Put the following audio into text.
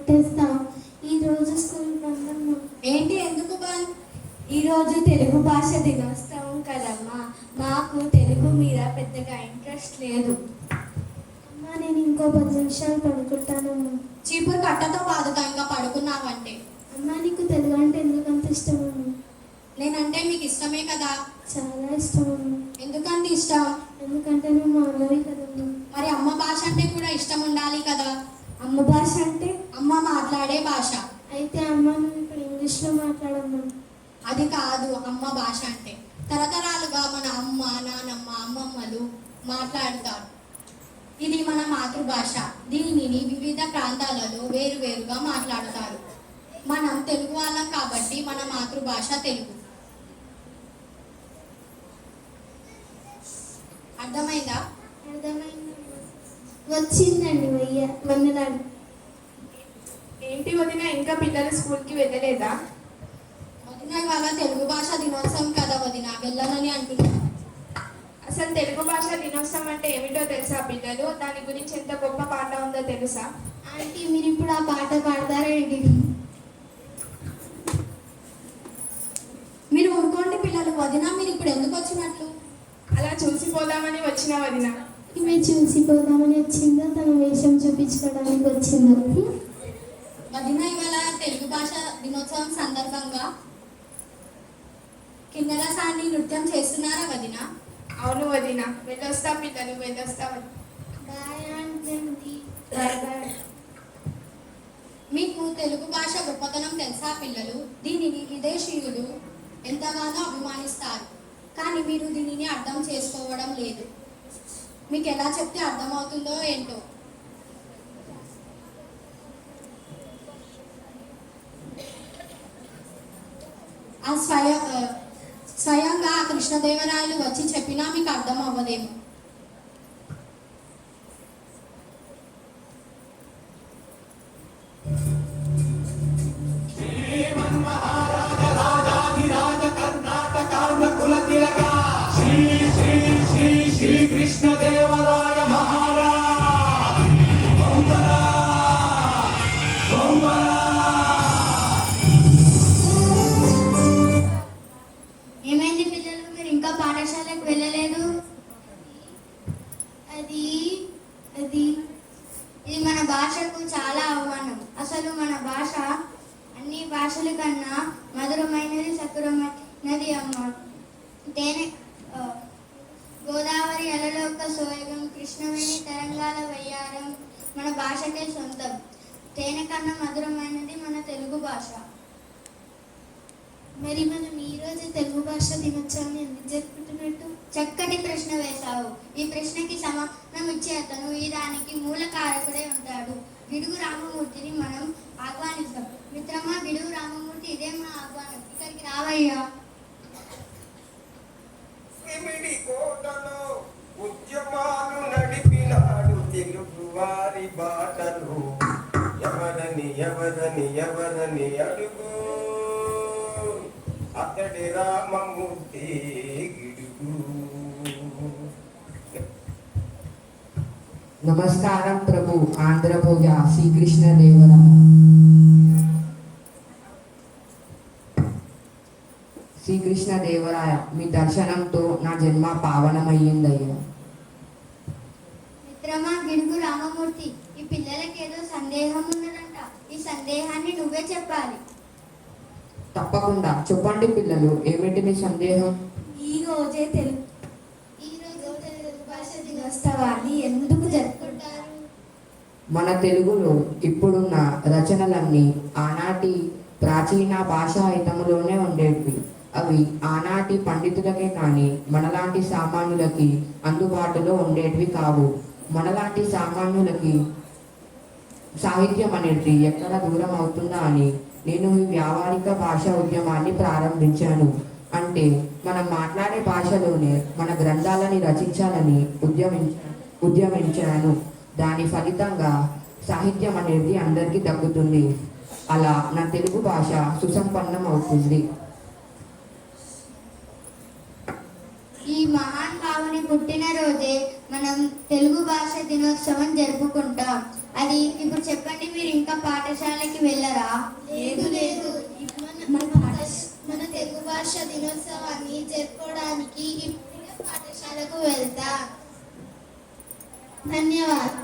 పెట్టేస్తాం. ఈరోజు స్కూల్ బందమ్మా. ఏంటి, ఎందుకు బంద్? ఈరోజు తెలుగు భాష దినోత్సవం కదమ్మా. మాకు తెలుగు మీద పెద్దగా ఇంట్రెస్ట్ లేదు. అమ్మా, నేను ఇంకో 10 నిమిషాలు పడుకుంటానమ్మా. చీపురు కట్టతో బాధగా ఇంకా పడుకున్నావంటే. అమ్మా, నీకు తెలుగు అంటే ఎందుకంత ఇష్టమమ్మా? నేనంటే మీకు ఇష్టమే కదా. చాలా ఇష్టమమ్మా. ఎందుకంత ఇష్టం? ఎందుకంటే నువ్వు మా అమ్మవి కదమ్మా. మరి అమ్మ భాష అంటే కూడా ఇష్టం ఉండాలి కదా. అమ్మ భాష అంటే అమ్మ మాట్లాడే భాష. అయితే అమ్మ, నువ్వు ఇప్పుడు ఇంగ్లీష్లో మాట్లాడమ్మా. అది కాదు అమ్మ భాష అంటే. తరతరాలుగా మన అమ్మ, నానమ్మ, అమ్మమ్మలు మాట్లాడతారు. ఇది మన మాతృభాష. దీనిని వివిధ ప్రాంతాలలో వేరువేరుగా మాట్లాడతారు. మనం తెలుగు వాళ్ళం కాబట్టి మన మాతృభాష తెలుగు. అర్థమైందా? అర్థమైంది. వచ్చిందండి వందనాలు. ఏంటి వదిన, ఇంకా పిల్లలు స్కూల్కి వెళ్ళలేదా? వదిన, ఇవాళ తెలుగు భాష దినోత్సవం కదా వదిన, వెళ్ళాలని అంటున్నాను. అసలు తెలుగు భాష దినోత్సవం అంటే ఏమిటో తెలుసా పిల్లలు? దాని గురించి ఎంత గొప్ప పాట ఉందో తెలుసా? ఆంటీ, మీరు ఇప్పుడు ఆ పాట పాడతారా ఏంటి? మీరు ఊరుకోండి పిల్లలు. వదిన, మీరు ఇప్పుడు ఎందుకు వచ్చినట్లు? అలా చూసిపోదామని వచ్చిన వదిన. ఈమె చూసిపోదామని వచ్చిందో, తన వేషం చూపించుకోవడానికి వచ్చిందో? వదిన, ఇవాళ తెలుగు భాష దినోత్సవం సందర్భంగా కిన్నెర సాండి నృత్యం చేస్తున్నారా వదిన? అవును వదిన. వెళ్ళొస్తా పిల్లలు, వెళ్ళొస్తా. Bye aunty. మీకు తెలుగు భాష గొప్పతనం తెలుసా పిల్లలు? దీనిని విదేశీయులు ఎంతగానో అభిమానిస్తారు. కానీ మీరు దీనిని అర్థం చేసుకోవడం లేదు. మీకు ఎలా చెప్తే అర్థమవుతుందో ఏంటో. ఆ స్వయంగా ఆ కృష్ణదేవరాయలు వచ్చి చెప్పినా మీకు అర్థం అవ్వదేమో. కృష్ణదేవరాయ ఏమైంది పిల్లలు, మీరు ఇంకా పాఠశాలకు వెళ్ళలేదు? అది అది ఇది మన భాషకు చాలా అవమానం. అసలు మన భాష అన్ని భాషల కన్నా మధురమైనది, సకురమైనది అమ్మ. తేనె గోదావరి అలలోక సోయగం, కృష్ణవేణి తరంగాల వయ్యారం మన భాషకే సొంతం. తేనె కన్నా మధురమైనది మన తెలుగు భాష. మరి మనం ఈరోజు తెలుగు భాష దినోత్సవాన్ని ఎందుకు జరుపుకుంటున్నట్టు? చక్కటి ప్రశ్న వేశావు. ఈ ప్రశ్నకి సమాధానం ఇచ్చే అతను ఈ దానికి మూల కారకుడే ఉంటాడు. గిడుగు రామమూర్తిని మనం ఆహ్వానిస్తాం. మిత్రమా, గిడుగు రామమూర్తి, ఇదే మన ఆహ్వానం. ఇక్కడికి రావయ్యా. కోటలో ఉద్యమాలు నడిపినాడు తెలుగు వారి బాటలు. ఎవరని ఎవరని ఎవరని అడుగు, అతడి రామమూర్తి గిడుగు. నమస్కారం ప్రభు. ఆంధ్రభోజ శ్రీకృష్ణదేవరాయ. శ్రీకృష్ణదేవరాయ, మీ దర్శనంతో నా జన్మ పావనమయ్యిందయ్యా. మిత్రమా గిడుగు రామమూర్తి, ఈ పిల్లలకి ఏదో సందేహం ఉన్నదంట. ఈ సందేహాన్ని నువ్వే చెప్పాలి. తప్పకుండా చెప్పండి పిల్లలు, ఏమిటి మీ సందేహం? ఈ రోజు తెలుగు భాష దినోత్సవాన్ని ఎందుకు జరుపుకుంటారు? మన తెలుగులో ఇప్పుడున్న రచనలన్నీ ఆనాటి ప్రాచీన భాషాహితములోనే ఉండేవి. అవి ఆనాటి పండితులకే కానీ మనలాంటి సామాన్యులకి అందుబాటులో ఉండేటివి కావు. మనలాంటి సామాన్యులకి సాహిత్యం అనేది ఎక్కడ దూరం అవుతుందా అని నేను ఈ వ్యావహారిక భాషా ఉద్యమాన్ని ప్రారంభించాను. అంటే మనం మాట్లాడే భాషలోనే మన గ్రంథాలని రచించాలని ఉద్యమించాను. దాని ఫలితంగా సాహిత్యం అనేది అందరికీ దక్కుతుంది. అలా నా తెలుగు భాష సుసంపన్నం అవుతుంది. ఈ మహాన్ భావుని పుట్టినరోజే మనం తెలుగు భాష దినోత్సవం జరుపుకుంటాం. అది ఇప్పుడు చెప్పండి, మీరు ఇంకా పాఠశాలకి వెళ్ళరా? లేదు మన తెలుగు భాష దినోత్సవాన్ని జరుపుకోవడానికి ఇప్పుడే పాఠశాలకు వెళ్తా. ధన్యవాదాలు.